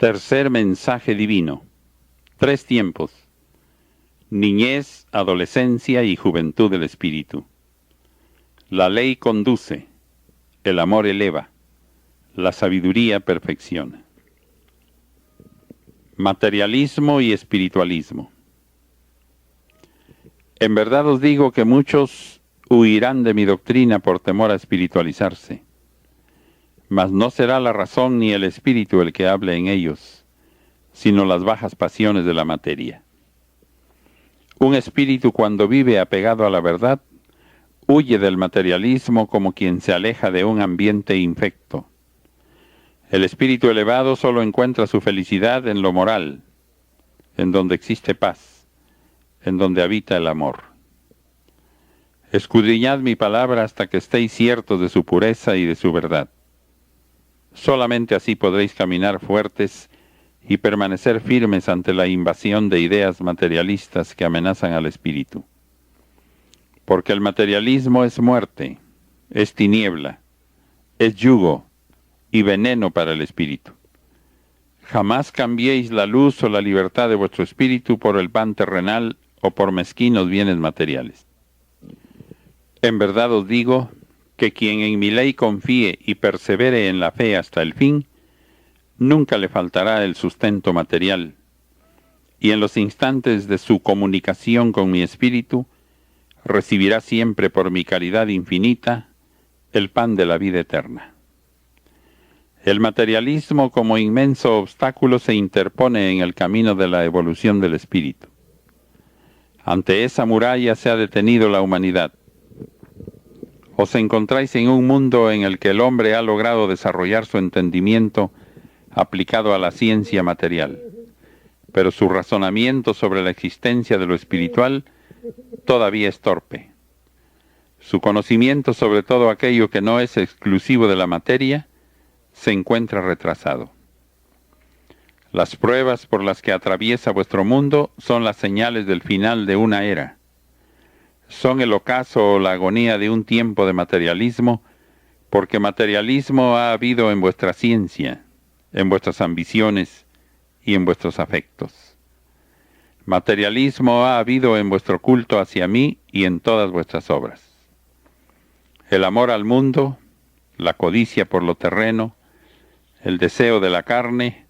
Tercer mensaje divino. 3 tiempos: niñez, adolescencia y juventud del espíritu. La ley conduce, el amor eleva, la sabiduría perfecciona. Materialismo y espiritualismo. En verdad os digo que muchos huirán de mi doctrina por temor a espiritualizarse. Mas no será la razón ni el espíritu el que hable en ellos, sino las bajas pasiones de la materia. Un espíritu, cuando vive apegado a la verdad, huye del materialismo como quien se aleja de un ambiente infecto. El espíritu elevado solo encuentra su felicidad en lo moral, en donde existe paz, en donde habita el amor. Escudriñad mi palabra hasta que estéis ciertos de su pureza y de su verdad. Solamente así podréis caminar fuertes y permanecer firmes ante la invasión de ideas materialistas que amenazan al espíritu. Porque el materialismo es muerte, es tiniebla, es yugo y veneno para el espíritu. Jamás cambiéis la luz o la libertad de vuestro espíritu por el pan terrenal o por mezquinos bienes materiales. En verdad os digo que quien en mi ley confíe y persevere en la fe hasta el fin, nunca le faltará el sustento material, y en los instantes de su comunicación con mi espíritu, recibirá siempre por mi caridad infinita el pan de la vida eterna. El materialismo como inmenso obstáculo se interpone en el camino de la evolución del espíritu. Ante esa muralla se ha detenido la humanidad. Os encontráis en un mundo en el que el hombre ha logrado desarrollar su entendimiento aplicado a la ciencia material, pero su razonamiento sobre la existencia de lo espiritual todavía es torpe. Su conocimiento sobre todo aquello que no es exclusivo de la materia se encuentra retrasado. Las pruebas por las que atraviesa vuestro mundo son las señales del final de una era. Son el ocaso o la agonía de un tiempo de materialismo, porque materialismo ha habido en vuestra ciencia, en vuestras ambiciones y en vuestros afectos. Materialismo ha habido en vuestro culto hacia mí y en todas vuestras obras. El amor al mundo, la codicia por lo terreno, el deseo de la carne,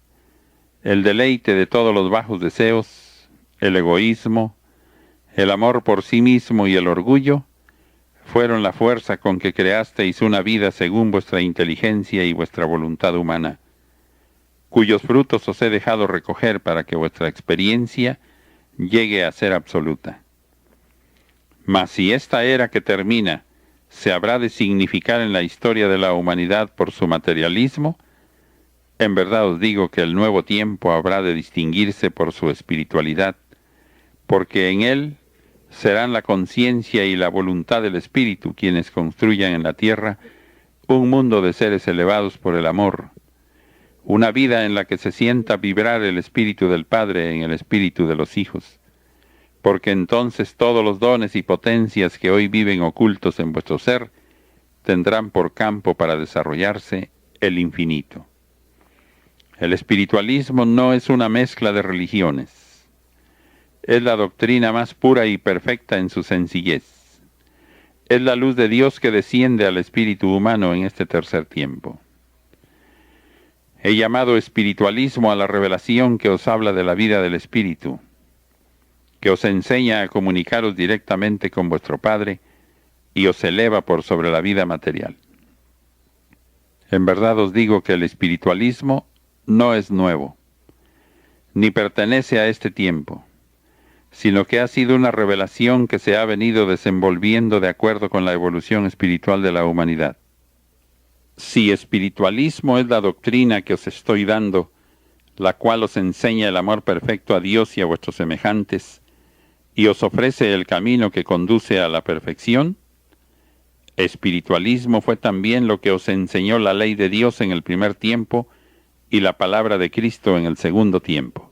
el deleite de todos los bajos deseos, el egoísmo, el amor por sí mismo y el orgullo, fueron la fuerza con que creasteis una vida según vuestra inteligencia y vuestra voluntad humana, cuyos frutos os he dejado recoger para que vuestra experiencia llegue a ser absoluta. Mas si esta era que termina se habrá de significar en la historia de la humanidad por su materialismo, en verdad os digo que el nuevo tiempo habrá de distinguirse por su espiritualidad, porque en él serán la conciencia y la voluntad del espíritu quienes construyan en la tierra un mundo de seres elevados por el amor, una vida en la que se sienta vibrar el espíritu del Padre en el espíritu de los hijos, porque entonces todos los dones y potencias que hoy viven ocultos en vuestro ser tendrán por campo para desarrollarse el infinito. El espiritualismo no es una mezcla de religiones. Es la doctrina más pura y perfecta en su sencillez. Es la luz de Dios que desciende al espíritu humano en este tercer tiempo. He llamado espiritualismo a la revelación que os habla de la vida del espíritu, que os enseña a comunicaros directamente con vuestro Padre y os eleva por sobre la vida material. En verdad os digo que el espiritualismo no es nuevo, ni pertenece a este tiempo, sino que ha sido una revelación que se ha venido desenvolviendo de acuerdo con la evolución espiritual de la humanidad. Si espiritualismo es la doctrina que os estoy dando, la cual os enseña el amor perfecto a Dios y a vuestros semejantes, y os ofrece el camino que conduce a la perfección, espiritualismo fue también lo que os enseñó la ley de Dios en el primer tiempo y la palabra de Cristo en el segundo tiempo.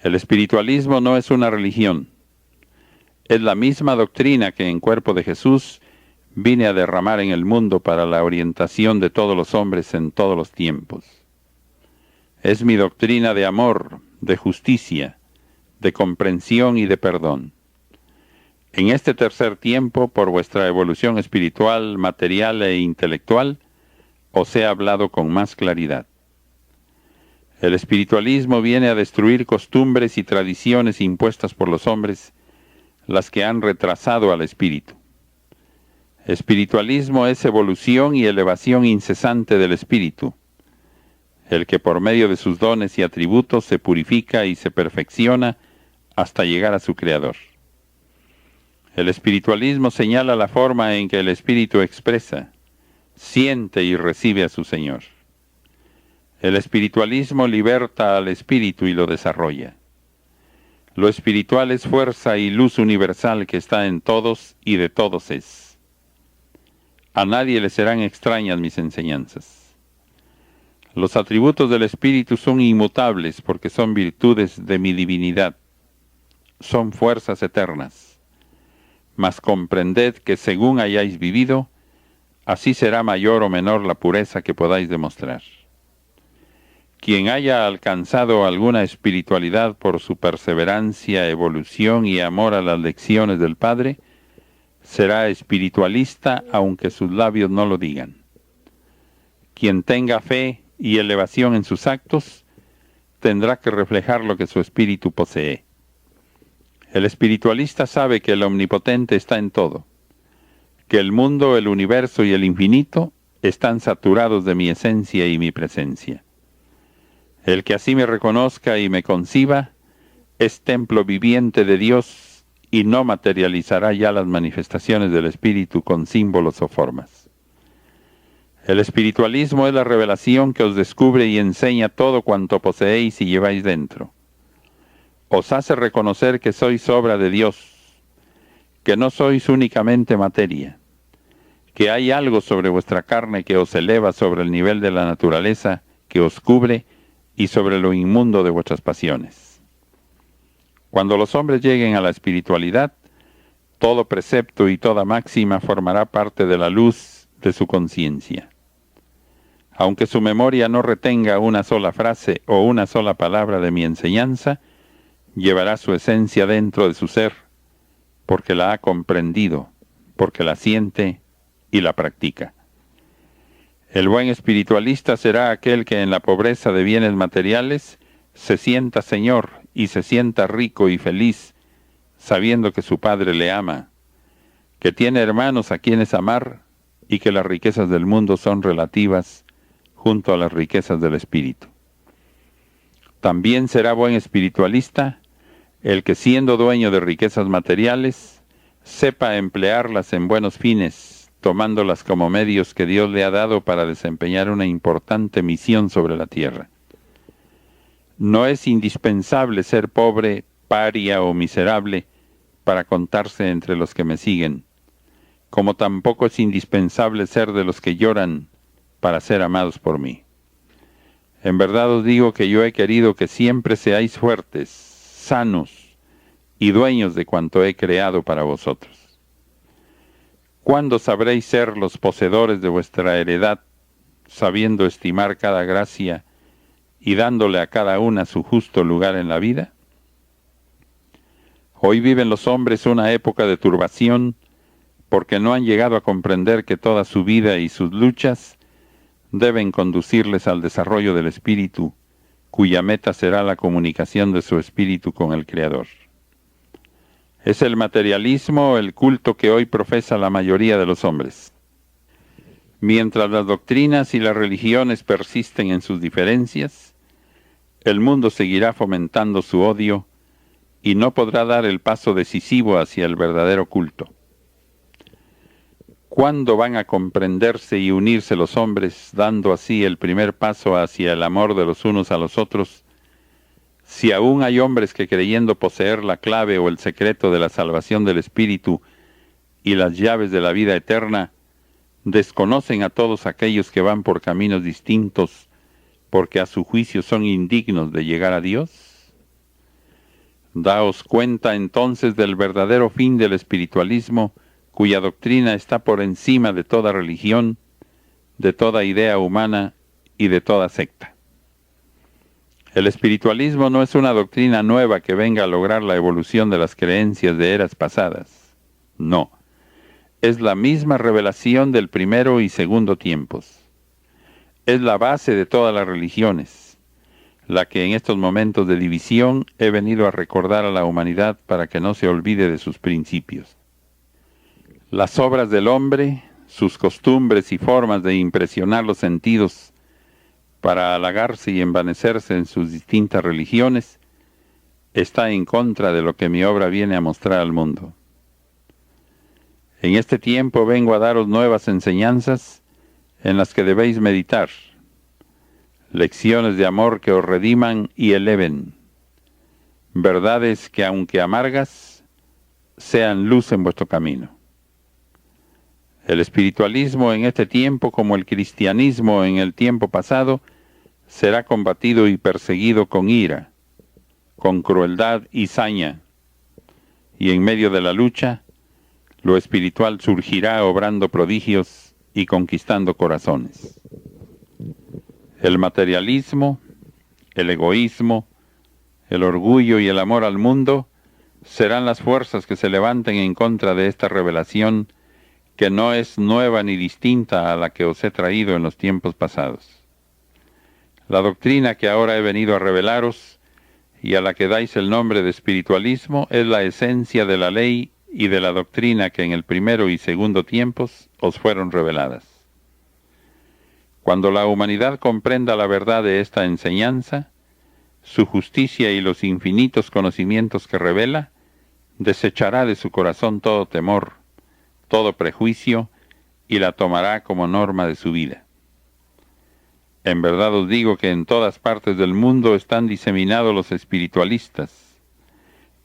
El espiritualismo no es una religión, es la misma doctrina que en cuerpo de Jesús vine a derramar en el mundo para la orientación de todos los hombres en todos los tiempos. Es mi doctrina de amor, de justicia, de comprensión y de perdón. En este tercer tiempo, por vuestra evolución espiritual, material e intelectual, os he hablado con más claridad. El espiritualismo viene a destruir costumbres y tradiciones impuestas por los hombres, las que han retrasado al espíritu. Espiritualismo es evolución y elevación incesante del espíritu, el que por medio de sus dones y atributos se purifica y se perfecciona hasta llegar a su Creador. El espiritualismo señala la forma en que el espíritu expresa, siente y recibe a su Señor. El espiritualismo liberta al espíritu y lo desarrolla. Lo espiritual es fuerza y luz universal que está en todos y de todos es. A nadie le serán extrañas mis enseñanzas. Los atributos del espíritu son inmutables porque son virtudes de mi divinidad. Son fuerzas eternas. Mas comprended que según hayáis vivido, así será mayor o menor la pureza que podáis demostrar. Quien haya alcanzado alguna espiritualidad por su perseverancia, evolución y amor a las lecciones del Padre, será espiritualista aunque sus labios no lo digan. Quien tenga fe y elevación en sus actos, tendrá que reflejar lo que su espíritu posee. El espiritualista sabe que el Omnipotente está en todo, que el mundo, el universo y el infinito están saturados de mi esencia y mi presencia. El que así me reconozca y me conciba, es templo viviente de Dios y no materializará ya las manifestaciones del Espíritu con símbolos o formas. El espiritualismo es la revelación que os descubre y enseña todo cuanto poseéis y lleváis dentro. Os hace reconocer que sois obra de Dios, que no sois únicamente materia, que hay algo sobre vuestra carne que os eleva sobre el nivel de la naturaleza, que os cubre y sobre lo inmundo de vuestras pasiones. Cuando los hombres lleguen a la espiritualidad, todo precepto y toda máxima formará parte de la luz de su conciencia. Aunque su memoria no retenga una sola frase o una sola palabra de mi enseñanza, llevará su esencia dentro de su ser, porque la ha comprendido, porque la siente y la practica. El buen espiritualista será aquel que en la pobreza de bienes materiales se sienta Señor y se sienta rico y feliz, sabiendo que su Padre le ama, que tiene hermanos a quienes amar y que las riquezas del mundo son relativas junto a las riquezas del espíritu. También será buen espiritualista el que siendo dueño de riquezas materiales, sepa emplearlas en buenos fines, tomándolas como medios que Dios le ha dado para desempeñar una importante misión sobre la tierra. No es indispensable ser pobre, paria o miserable para contarse entre los que me siguen, como tampoco es indispensable ser de los que lloran para ser amados por mí. En verdad os digo que yo he querido que siempre seáis fuertes, sanos y dueños de cuanto he creado para vosotros. ¿Cuándo sabréis ser los poseedores de vuestra heredad, sabiendo estimar cada gracia y dándole a cada una su justo lugar en la vida? Hoy viven los hombres una época de turbación porque no han llegado a comprender que toda su vida y sus luchas deben conducirles al desarrollo del espíritu, cuya meta será la comunicación de su espíritu con el Creador. Es el materialismo el culto que hoy profesa la mayoría de los hombres. Mientras las doctrinas y las religiones persisten en sus diferencias, el mundo seguirá fomentando su odio y no podrá dar el paso decisivo hacia el verdadero culto. ¿Cuándo van a comprenderse y unirse los hombres, dando así el primer paso hacia el amor de los unos a los otros, si aún hay hombres que creyendo poseer la clave o el secreto de la salvación del espíritu y las llaves de la vida eterna, desconocen a todos aquellos que van por caminos distintos, porque a su juicio son indignos de llegar a Dios? Daos cuenta entonces del verdadero fin del espiritualismo, cuya doctrina está por encima de toda religión, de toda idea humana y de toda secta. El espiritualismo no es una doctrina nueva que venga a lograr la evolución de las creencias de eras pasadas. No, es la misma revelación del primero y segundo tiempos. Es la base de todas las religiones, la que en estos momentos de división he venido a recordar a la humanidad para que no se olvide de sus principios. Las obras del hombre, sus costumbres y formas de impresionar los sentidos para halagarse y envanecerse en sus distintas religiones, está en contra de lo que mi obra viene a mostrar al mundo. En este tiempo vengo a daros nuevas enseñanzas en las que debéis meditar, lecciones de amor que os rediman y eleven, verdades que aunque amargas, sean luz en vuestro camino. El espiritualismo en este tiempo, como el cristianismo en el tiempo pasado, será combatido y perseguido con ira, con crueldad y saña, y en medio de la lucha, lo espiritual surgirá obrando prodigios y conquistando corazones. El materialismo, el egoísmo, el orgullo y el amor al mundo serán las fuerzas que se levanten en contra de esta revelación que no es nueva ni distinta a la que os he traído en los tiempos pasados. La doctrina que ahora he venido a revelaros y a la que dais el nombre de espiritualismo es la esencia de la ley y de la doctrina que en el primero y segundo tiempos os fueron reveladas. Cuando la humanidad comprenda la verdad de esta enseñanza, su justicia y los infinitos conocimientos que revela, desechará de su corazón todo temor, todo prejuicio, y la tomará como norma de su vida. En verdad os digo que en todas partes del mundo están diseminados los espiritualistas,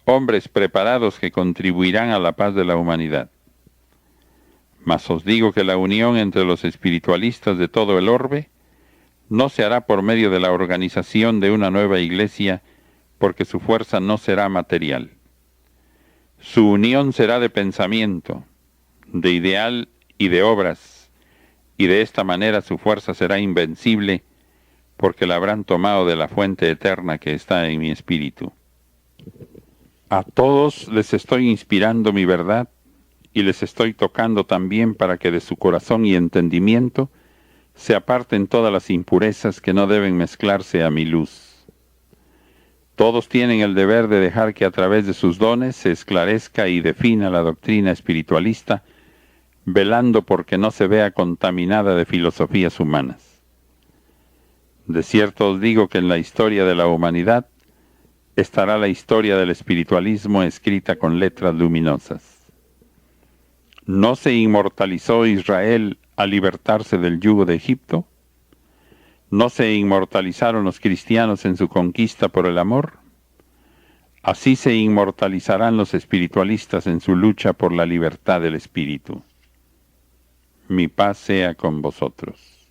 hombres preparados que contribuirán a la paz de la humanidad. Mas os digo que la unión entre los espiritualistas de todo el orbe no se hará por medio de la organización de una nueva iglesia, porque su fuerza no será material. Su unión será de pensamiento, de ideal y de obras, y de esta manera su fuerza será invencible, porque la habrán tomado de la fuente eterna que está en mi espíritu. A todos les estoy inspirando mi verdad, y les estoy tocando también para que de su corazón y entendimiento se aparten todas las impurezas que no deben mezclarse a mi luz. Todos tienen el deber de dejar que a través de sus dones se esclarezca y defina la doctrina espiritualista, velando porque no se vea contaminada de filosofías humanas. De cierto os digo que en la historia de la humanidad estará la historia del espiritualismo escrita con letras luminosas. ¿No se inmortalizó Israel al libertarse del yugo de Egipto? ¿No se inmortalizaron los cristianos en su conquista por el amor? Así se inmortalizarán los espiritualistas en su lucha por la libertad del espíritu. Mi paz sea con vosotros.